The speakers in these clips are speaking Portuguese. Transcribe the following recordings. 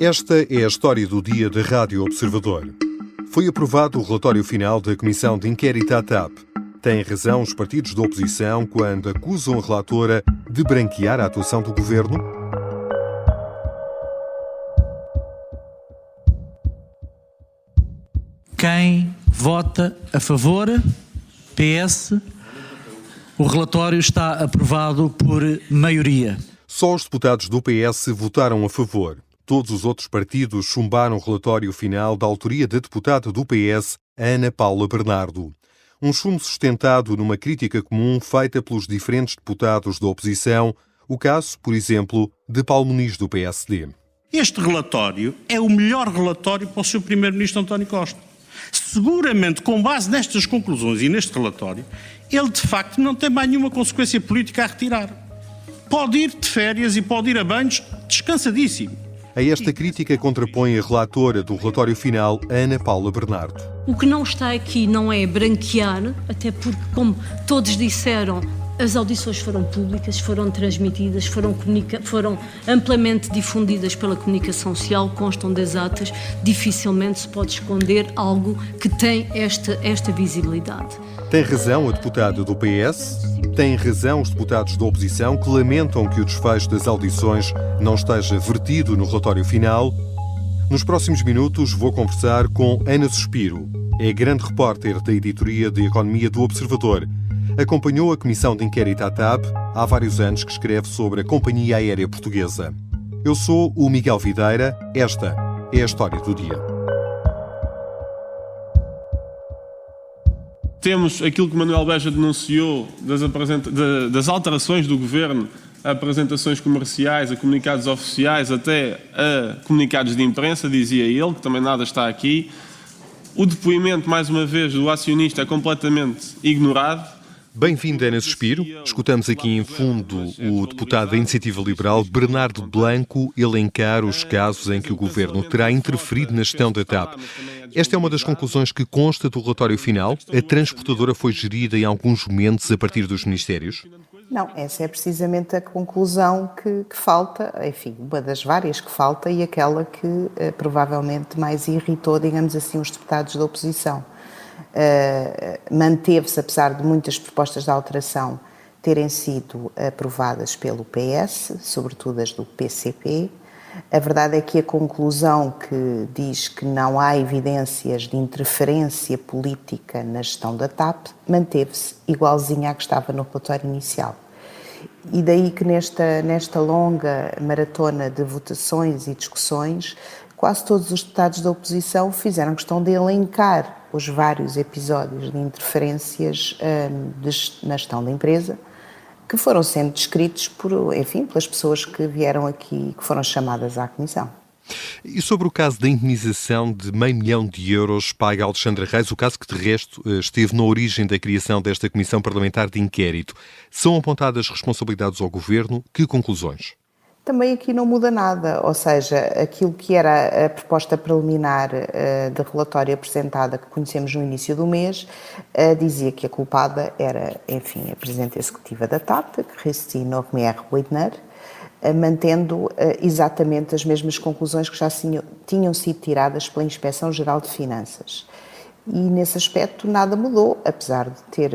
Esta é a história do dia da Rádio Observador. Foi aprovado o relatório final da Comissão de Inquérito à TAP. Têm razão os partidos da oposição quando acusam a relatora de branquear a atuação do governo? Quem vota a favor? PS. O relatório está aprovado por maioria. Só os deputados do PS votaram a favor. Todos os outros partidos chumbaram o relatório final da autoria da deputada do PS, Ana Paula Bernardo. Um chumbo sustentado numa crítica comum feita pelos diferentes deputados da oposição, o caso, por exemplo, de Paulo Muniz, do PSD. Este relatório é o melhor relatório para o Sr. Primeiro-Ministro António Costa. Seguramente, com base nestas conclusões e neste relatório, ele de facto não tem mais nenhuma consequência política a retirar. Pode ir de férias e pode ir a banhos descansadíssimo. A esta crítica contrapõe a relatora do relatório final, Ana Paula Bernardo. O que não está aqui não é branquear, até porque, como todos disseram, as audições foram públicas, foram transmitidas, foram amplamente difundidas pela comunicação social, constam das atas, dificilmente se pode esconder algo que tem esta visibilidade. Tem razão a deputada do PS, têm razão os deputados da oposição que lamentam que o desfecho das audições não esteja vertido no relatório final. Nos próximos minutos vou conversar com Ana Suspiro. É grande repórter da editoria de Economia do Observador. Acompanhou a Comissão de Inquérito à TAP. Há vários anos que escreve sobre a Companhia Aérea Portuguesa. Eu sou o Miguel Videira. Esta é a história do dia. Temos aquilo que Manuel Beja denunciou das alterações do Governo a apresentações comerciais, a comunicados oficiais, até a comunicados de imprensa, dizia ele, que também nada está aqui. O depoimento, mais uma vez, do acionista é completamente ignorado. Bem-vindo, Ana Suspiro. Escutamos aqui em fundo o deputado da Iniciativa Liberal, Bernardo Blanco, elencar os casos em que o Governo terá interferido na gestão da TAP. Esta é uma das conclusões que consta do relatório final. A transportadora foi gerida em alguns momentos a partir dos ministérios? Não, essa é precisamente a conclusão que falta, enfim, uma das várias que falta e aquela que provavelmente mais irritou, digamos assim, os deputados da oposição. Manteve-se, apesar de muitas propostas de alteração terem sido aprovadas pelo PS, sobretudo as do PCP. A verdade é que a conclusão que diz que não há evidências de interferência política na gestão da TAP manteve-se igualzinha à que estava no relatório inicial. E daí que nesta longa maratona de votações e discussões, quase todos os deputados da oposição fizeram questão de elencar os vários episódios de interferências na gestão da empresa que foram sendo descritos pelas pessoas que vieram aqui, que foram chamadas à comissão. E sobre o caso da indemnização de €500 mil paga a Alexandra Reis, o caso que de resto esteve na origem da criação desta Comissão Parlamentar de Inquérito, são apontadas responsabilidades ao Governo? Que conclusões? Também aqui não muda nada, ou seja, aquilo que era a proposta preliminar de relatório apresentada que conhecemos no início do mês, dizia que a culpada era, enfim, a Presidente Executiva da TAP, Christine Romier-Weidner, mantendo exatamente as mesmas conclusões que já tinham sido tiradas pela Inspeção-Geral de Finanças. E nesse aspecto nada mudou, apesar de ter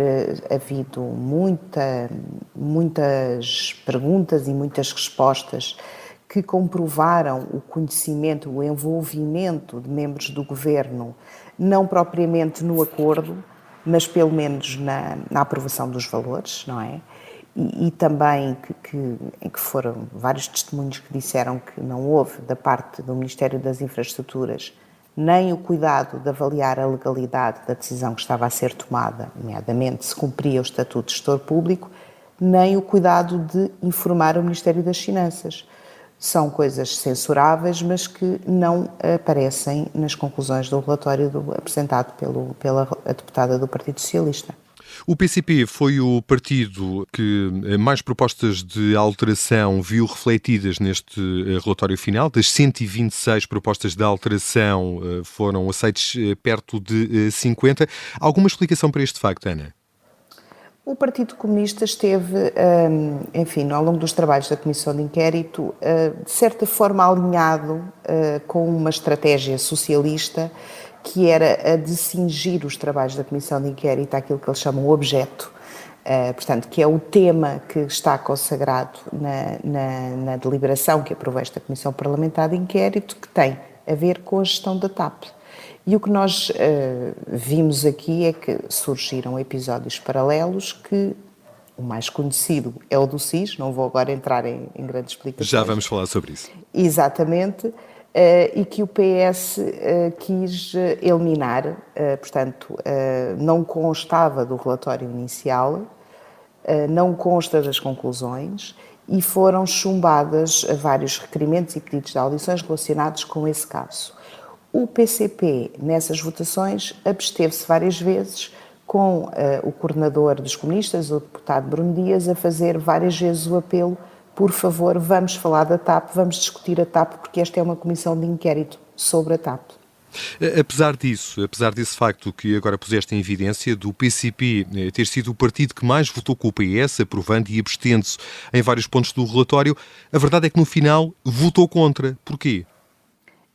havido muitas perguntas e muitas respostas que comprovaram o conhecimento, o envolvimento de membros do Governo, não propriamente no acordo, mas pelo menos na aprovação dos valores, não é? E também que foram vários testemunhos que disseram que não houve, da parte do Ministério das Infraestruturas, nem o cuidado de avaliar a legalidade da decisão que estava a ser tomada, nomeadamente se cumpria o Estatuto de Gestor Público, nem o cuidado de informar o Ministério das Finanças. São coisas censuráveis, mas que não aparecem nas conclusões do relatório apresentado pela deputada do Partido Socialista. O PCP foi o partido que mais propostas de alteração viu refletidas neste relatório final. Das 126 propostas de alteração foram aceites perto de 50. Alguma explicação para este facto, Ana? O Partido Comunista esteve, enfim, ao longo dos trabalhos da Comissão de Inquérito, de certa forma alinhado com uma estratégia socialista que era a de cingir os trabalhos da Comissão de Inquérito àquilo que eles chamam o objeto, portanto, que é o tema que está consagrado na deliberação que aprovou esta Comissão Parlamentar de Inquérito, que tem a ver com a gestão da TAP. E o que nós vimos aqui é que surgiram episódios paralelos que o mais conhecido é o do SIS, não vou agora entrar em grandes explicações. Já vamos falar sobre isso. Exatamente, e que o PS quis eliminar, portanto, não constava do relatório inicial, não consta das conclusões e foram chumbadas vários requerimentos e pedidos de audições relacionados com esse caso. O PCP, nessas votações, absteve-se várias vezes, com o coordenador dos comunistas, o deputado Bruno Dias, a fazer várias vezes o apelo: por favor, vamos falar da TAP, vamos discutir a TAP, porque esta é uma comissão de inquérito sobre a TAP. Apesar desse facto que agora puseste em evidência, do PCP ter sido o partido que mais votou com o PS, aprovando e abstendo-se em vários pontos do relatório, a verdade é que no final votou contra. Porquê?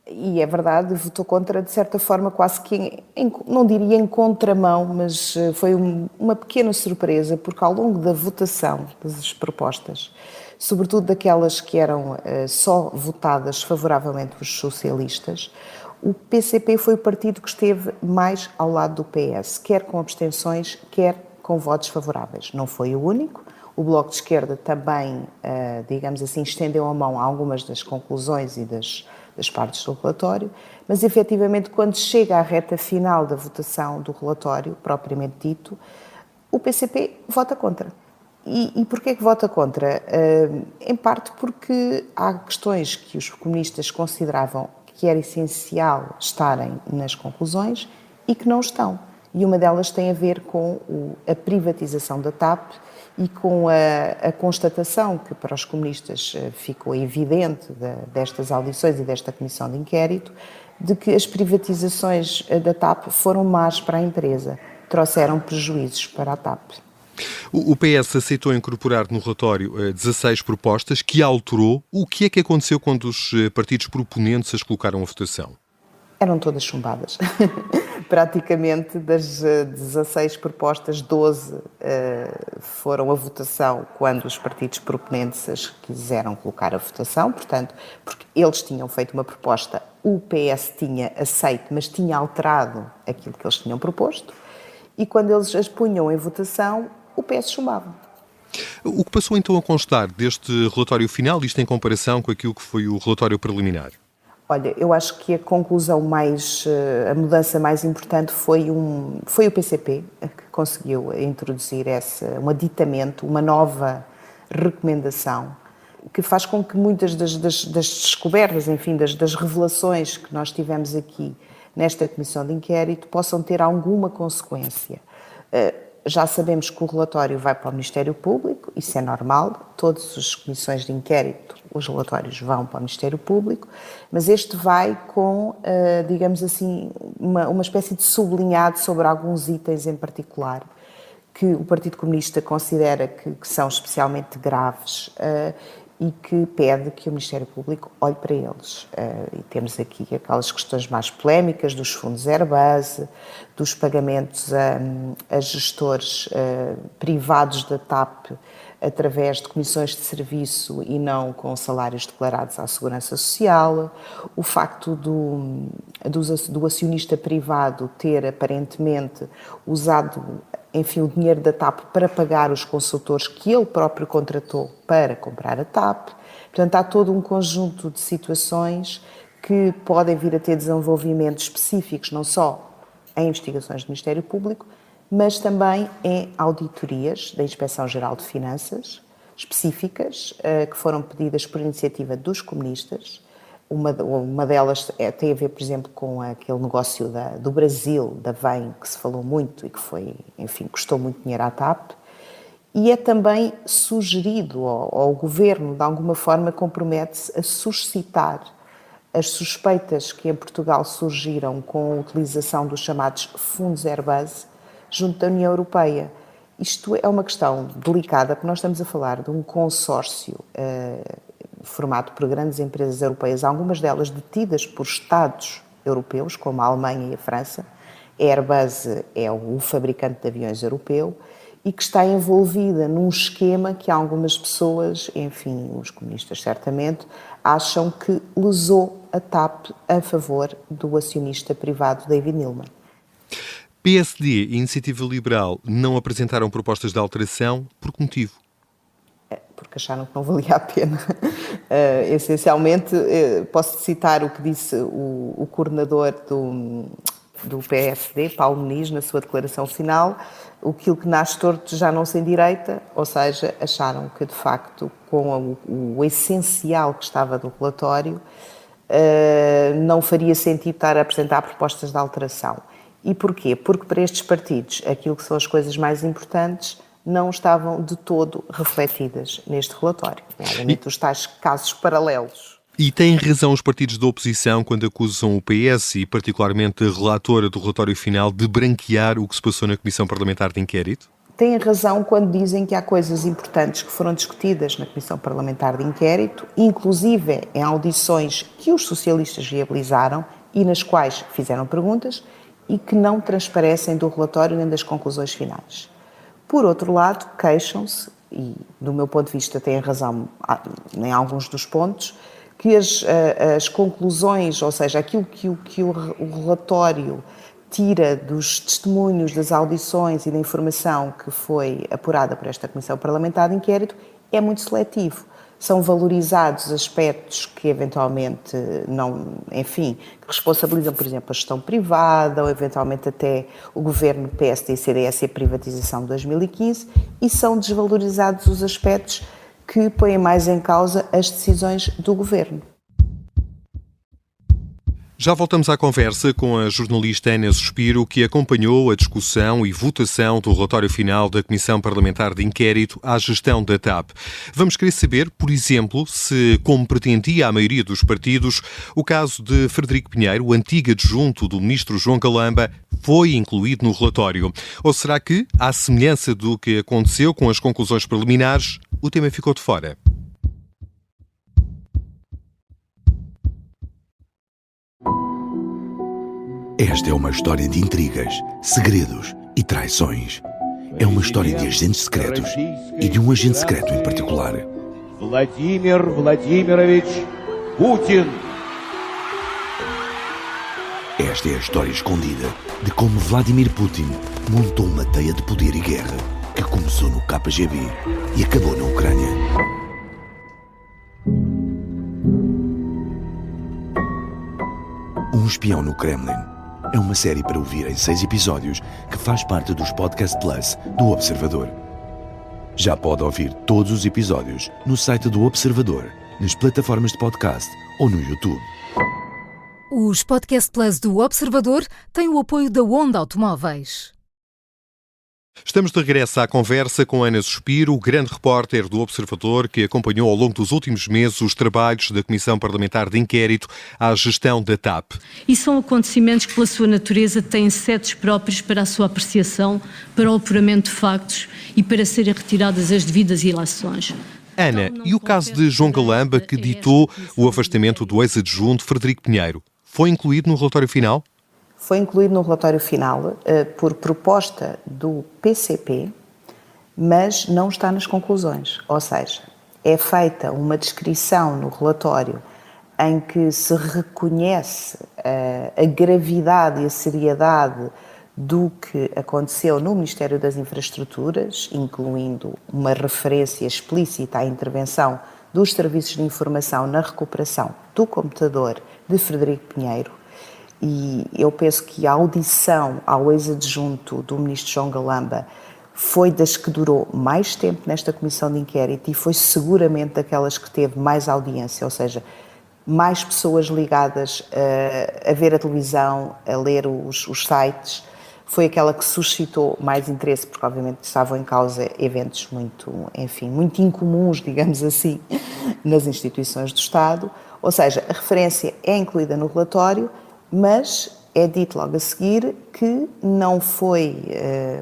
E é verdade, votou contra, de certa forma, quase que, não diria em contramão, mas foi uma pequena surpresa, porque ao longo da votação das propostas, sobretudo daquelas que eram só votadas favoravelmente pelos socialistas, o PCP foi o partido que esteve mais ao lado do PS, quer com abstenções, quer com votos favoráveis. Não foi o único. O Bloco de Esquerda também, digamos assim, estendeu a mão a algumas das conclusões e das partes do relatório, mas efetivamente quando chega à reta final da votação do relatório, propriamente dito, o PCP vota contra. E porquê que vota contra? Em parte porque há questões que os comunistas consideravam que era essencial estarem nas conclusões e que não estão. E uma delas tem a ver com a privatização da TAP e com a constatação que para os comunistas ficou evidente destas audições e desta comissão de inquérito, de que as privatizações da TAP foram más para a empresa, trouxeram prejuízos para a TAP. O PS aceitou incorporar no relatório 16 propostas que alterou. O que é que aconteceu quando os partidos proponentes as colocaram à votação? Eram todas chumbadas. Praticamente das 16 propostas, 12 foram a votação quando os partidos proponentes as quiseram colocar à votação, portanto, porque eles tinham feito uma proposta, o PS tinha aceito, mas tinha alterado aquilo que eles tinham proposto, e quando eles as punham em votação, o PS chumbava. O que passou então a constar deste relatório final, isto em comparação com aquilo que foi o relatório preliminar? Olha, eu acho que a conclusão a mudança mais importante foi o PCP, que conseguiu introduzir um aditamento, uma nova recomendação, que faz com que muitas das descobertas, enfim, das revelações que nós tivemos aqui nesta comissão de inquérito possam ter alguma consequência. Já sabemos que o relatório vai para o Ministério Público, isso é normal, todas as comissões de inquérito, os relatórios vão para o Ministério Público, mas este vai com, digamos assim, uma espécie de sublinhado sobre alguns itens em particular, que o Partido Comunista considera que são especialmente graves e que pede que o Ministério Público olhe para eles. E temos aqui aquelas questões mais polémicas dos fundos Airbus, dos pagamentos a gestores privados da TAP através de comissões de serviço e não com salários declarados à Segurança Social, o facto do acionista privado ter aparentemente usado, enfim, o dinheiro da TAP para pagar os consultores que ele próprio contratou para comprar a TAP. Portanto, há todo um conjunto de situações que podem vir a ter desenvolvimentos específicos, não só em investigações do Ministério Público, mas também em auditorias da Inspeção-Geral de Finanças, específicas, que foram pedidas por iniciativa dos comunistas. Uma delas tem a ver, por exemplo, com aquele negócio do Brasil, da VEM, que se falou muito e que foi, enfim, custou muito dinheiro à TAP. E é também sugerido, ou o Governo, de alguma forma, compromete-se a suscitar as suspeitas que em Portugal surgiram com a utilização dos chamados fundos Airbus junto da União Europeia. Isto é uma questão delicada, porque nós estamos a falar de um consórcio formado por grandes empresas europeias, algumas delas detidas por Estados europeus, como a Alemanha e a França. A Airbus é o fabricante de aviões europeu e que está envolvida num esquema que algumas pessoas, enfim, os comunistas certamente, acham que lesou a TAP a favor do acionista privado David Neeleman. PSD e Iniciativa Liberal não apresentaram propostas de alteração por que motivo? Porque acharam que não valia a pena. Essencialmente, posso citar o que disse o coordenador do PSD, Paulo Muniz, na sua declaração final: aquilo que nasce torto já não se endireita, ou seja, acharam que de facto, com o essencial que estava do relatório, não faria sentido estar a apresentar propostas de alteração. E porquê? Porque para estes partidos aquilo que são as coisas mais importantes não estavam de todo refletidas neste relatório, nomeadamente os tais casos paralelos. E têm razão os partidos da oposição quando acusam o PS e particularmente a relatora do relatório final de branquear o que se passou na Comissão Parlamentar de Inquérito? Têm razão quando dizem que há coisas importantes que foram discutidas na Comissão Parlamentar de Inquérito, inclusive em audições que os socialistas viabilizaram e nas quais fizeram perguntas, e que não transparecem do relatório nem das conclusões finais. Por outro lado, queixam-se, e do meu ponto de vista têm razão em alguns dos pontos, que as conclusões, ou seja, aquilo que o relatório tira dos testemunhos, das audições e da informação que foi apurada por esta Comissão Parlamentar de Inquérito, é muito seletivo. São valorizados aspectos que eventualmente não, enfim, que responsabilizam, por exemplo, a gestão privada ou eventualmente até o governo PSD e CDS e a privatização de 2015, e são desvalorizados os aspectos que põem mais em causa as decisões do governo. Já voltamos à conversa com a jornalista Ana Suspiro, que acompanhou a discussão e votação do relatório final da Comissão Parlamentar de Inquérito à gestão da TAP. Vamos querer saber, por exemplo, se, como pretendia a maioria dos partidos, o caso de Frederico Pinheiro, o antigo adjunto do ministro João Galamba, foi incluído no relatório. Ou será que, à semelhança do que aconteceu com as conclusões preliminares, o tema ficou de fora? Esta é uma história de intrigas, segredos e traições. É uma história de agentes secretos e de um agente secreto em particular. Vladimir Vladimirovich Putin. Esta é a história escondida de como Vladimir Putin montou uma teia de poder e guerra que começou no KGB e acabou na Ucrânia. Um espião no Kremlin é uma série para ouvir em 6 episódios que faz parte dos Podcast Plus do Observador. Já pode ouvir todos os episódios no site do Observador, nas plataformas de podcast ou no YouTube. Os Podcast Plus do Observador têm o apoio da Onda Automóveis. Estamos de regresso à conversa com Ana Suspiro, o grande repórter do Observador que acompanhou ao longo dos últimos meses os trabalhos da Comissão Parlamentar de Inquérito à gestão da TAP. E são acontecimentos que, pela sua natureza, têm setes próprios para a sua apreciação, para o apuramento de factos e para serem retiradas as devidas ilações. Ana, e o caso de João Galamba, que ditou o afastamento do ex-adjunto Frederico Pinheiro, foi incluído no relatório final? Foi incluído no relatório final por proposta do PCP, mas não está nas conclusões. Ou seja, é feita uma descrição no relatório em que se reconhece a gravidade e a seriedade do que aconteceu no Ministério das Infraestruturas, incluindo uma referência explícita à intervenção dos serviços de informação na recuperação do computador de Frederico Pinheiro. E eu penso que a audição ao ex-adjunto do ministro João Galamba foi das que durou mais tempo nesta comissão de inquérito e foi seguramente daquelas que teve mais audiência, ou seja, mais pessoas ligadas a ver a televisão, a ler os sites. Foi aquela que suscitou mais interesse, porque obviamente estavam em causa eventos muito incomuns, digamos assim, nas instituições do Estado. Ou seja, a referência é incluída no relatório, mas é dito logo a seguir que não foi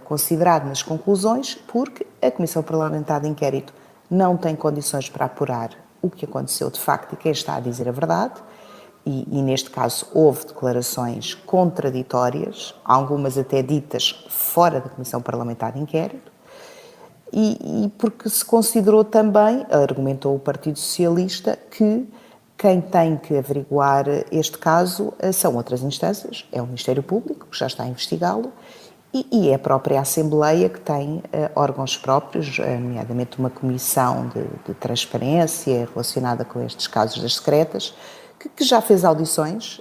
considerado nas conclusões porque a Comissão Parlamentar de Inquérito não tem condições para apurar o que aconteceu de facto e quem está a dizer a verdade. E neste caso houve declarações contraditórias, algumas até ditas fora da Comissão Parlamentar de Inquérito, e porque se considerou também, argumentou o Partido Socialista, que quem tem que averiguar este caso são outras instâncias, é o Ministério Público, que já está a investigá-lo, e é a própria Assembleia que tem órgãos próprios, nomeadamente uma comissão de transparência relacionada com estes casos das secretas, que já fez audições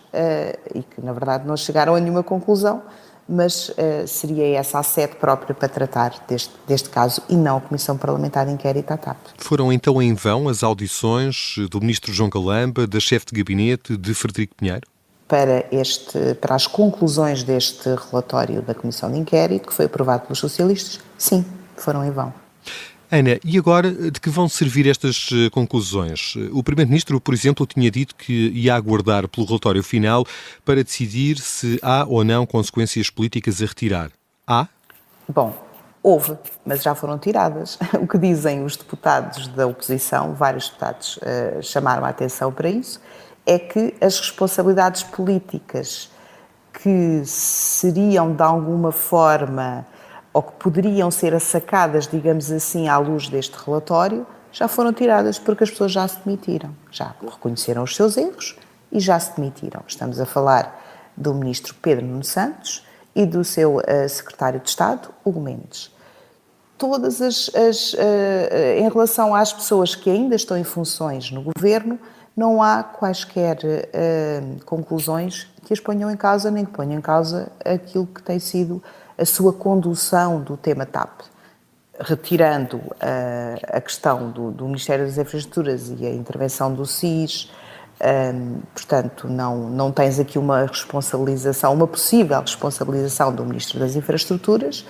e que, na verdade, não chegaram a nenhuma conclusão, mas seria essa a sede própria para tratar deste caso e não a Comissão Parlamentar de Inquérito à TAP. Foram então em vão as audições do Ministro João Galamba, da chefe de gabinete de Frederico Pinheiro? Para as conclusões deste relatório da Comissão de Inquérito, que foi aprovado pelos socialistas, sim, foram em vão. Ana, e agora de que vão servir estas conclusões? O Primeiro-Ministro, por exemplo, tinha dito que ia aguardar pelo relatório final para decidir se há ou não consequências políticas a retirar. Há? Bom, houve, mas já foram tiradas. O que dizem os deputados da oposição, vários deputados chamaram a atenção para isso, é que as responsabilidades políticas que seriam de alguma forma ou que poderiam ser assacadas, digamos assim, à luz deste relatório, já foram tiradas porque as pessoas já se demitiram. Já reconheceram os seus erros e já se demitiram. Estamos a falar do ministro Pedro Nuno Santos e do seu secretário de Estado, Hugo Mendes. Em relação às pessoas que ainda estão em funções no governo, não há quaisquer conclusões que as ponham em causa, nem que ponham em causa aquilo que tem sido a sua condução do tema TAP, retirando a questão do Ministério das Infraestruturas e a intervenção do SIS, portanto, não tens aqui uma responsabilização, uma possível responsabilização do Ministro das Infraestruturas.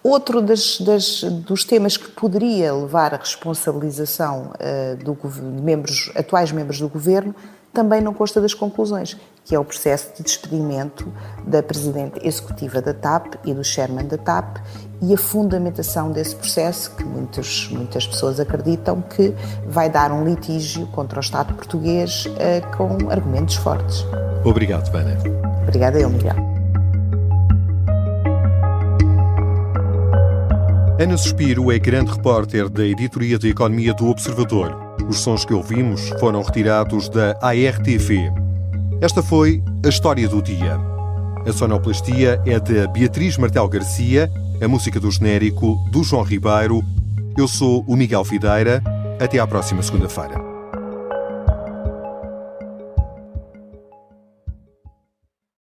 Outro dos temas que poderia levar à responsabilização de atuais membros do Governo também não consta das conclusões, que é o processo de despedimento da Presidente Executiva da TAP e do Chairman da TAP e a fundamentação desse processo, que muitas pessoas acreditam que vai dar um litígio contra o Estado português com argumentos fortes. Obrigado, Ana. Obrigada eu, Miguel. Ana Suspiro é grande repórter da Editoria de Economia do Observador. Os sons que ouvimos foram retirados da ARTV. Esta foi a história do dia. A sonoplastia é de Beatriz Martel Garcia, a música do genérico do João Ribeiro. Eu sou o Miguel Videira. Até à próxima segunda-feira.